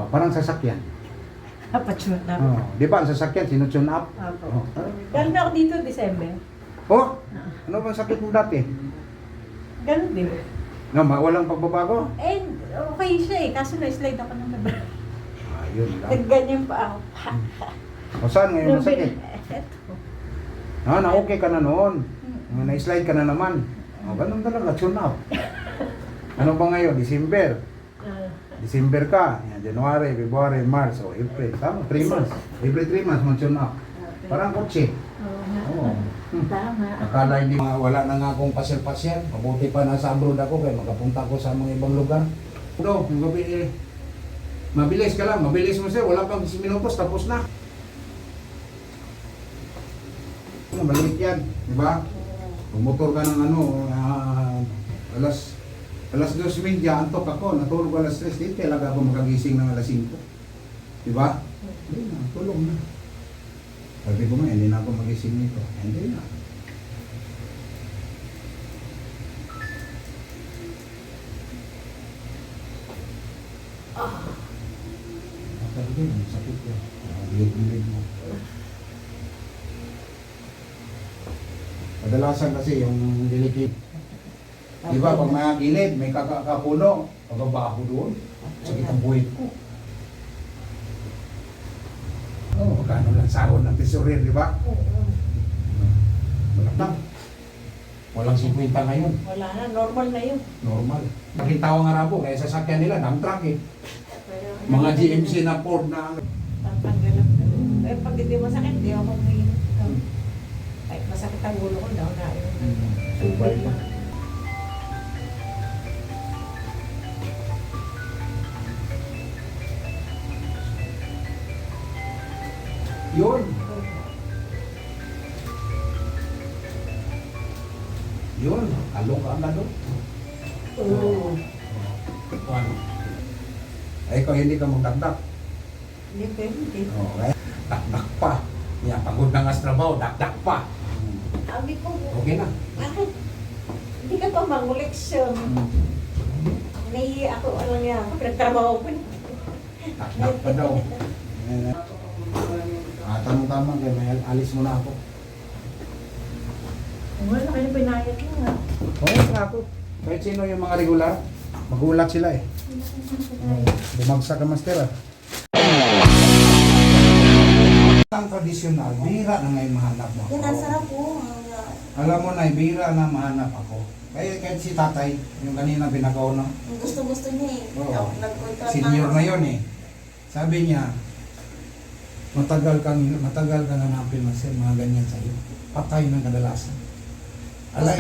parang sasakyan. Patune up. Oh, di ba ang sasakyan, sinutune up? Opo. Oh. Galing ako dito December. Oh, ano bang sakit mo dati? Ganun din. No, walang pagbabago? Eh, okay siya eh. Kaso na-slide ako ng nabra. Ayun lang. Nagganyan pa ako. O saan ngayon masakit? Eto. Na-okay ka na noon. Na-slide ka na naman. O, ganun talaga, tune up. Ano ba ngayon? December. December ka. Yan, January, February, March, o April. Tama, 3 months. Every 3 months, mag-tune up. Parang kotse. Oo nga. Oo. Tama. Akala hindi wala na nga akong pasyal-pasyal. Mabuti pa nasa abroad ako kaya makapunta ko sa mga ibang lugar. No, mabilis ka lang, mabilis mo sir. Wala pang 10 minutos, tapos na. Maliit yan, di ba? Bumotor ka ng ano, alas 2:30, antok ako, natulog alas 3, di talaga ako makagising ng alas 5. Di ba? Hindi na, tulog na. Sabi ko nga, hindi na ako magising nito. Hindi na. Sabi ko, sakit yan. Bilid-bilid mo. Kadalasan kasi yung dilikid. Di ba, pag may gilid, may kakapuno, pagkaba ako doon, sakit ang buhay ko. Oh, magkano lang sahod ng tesorer, di ba? Wala na. Walang 50 ngayon. Wala na, normal na yun. Normal. Makintawa nga rabo, kaya sasakyan nila, dump truck eh. Mga GMC na Ford na Tanggalap na. Eh, pag hindi masakit, di ako umiinom. Kahit masakit ang ulo ko, daw na yun. subay pa. Yun. Yun. Kalong ka na doon. Oo. Ano? Ay, ikaw hindi ka magdakdak. Hindi pwede. Okay. Dakdak pa. Yan, pagod na nga sa trabaho, dakdak pa. Sabi ko, Okay na. bakit? Hindi ka pa manguleksyon. Naiiyak ako, alam niya, pinagtrabaho ko. Dakdak pa daw. Tamang-tama, kaya may alis mo na ako. Wala kayo pinayat mo nga. Oo, nga ako. Kahit sino yung mga regular, magulat sila eh. Bumagsak ang master ah. Ang tradisyonal, bihira na ngayon mahanap mo. Yan, ang sarap po. Alam mo na, bihira na mahanap ako. Kaya kahit si tatay, yung kanina pinakauna, Gusto-gusto niya eh. Oo. Nag-contract senior na yun eh. Sabi niya, matagal kang hanapin master, mga ganyan sa'yo. Patay ng kadalasan. Alay.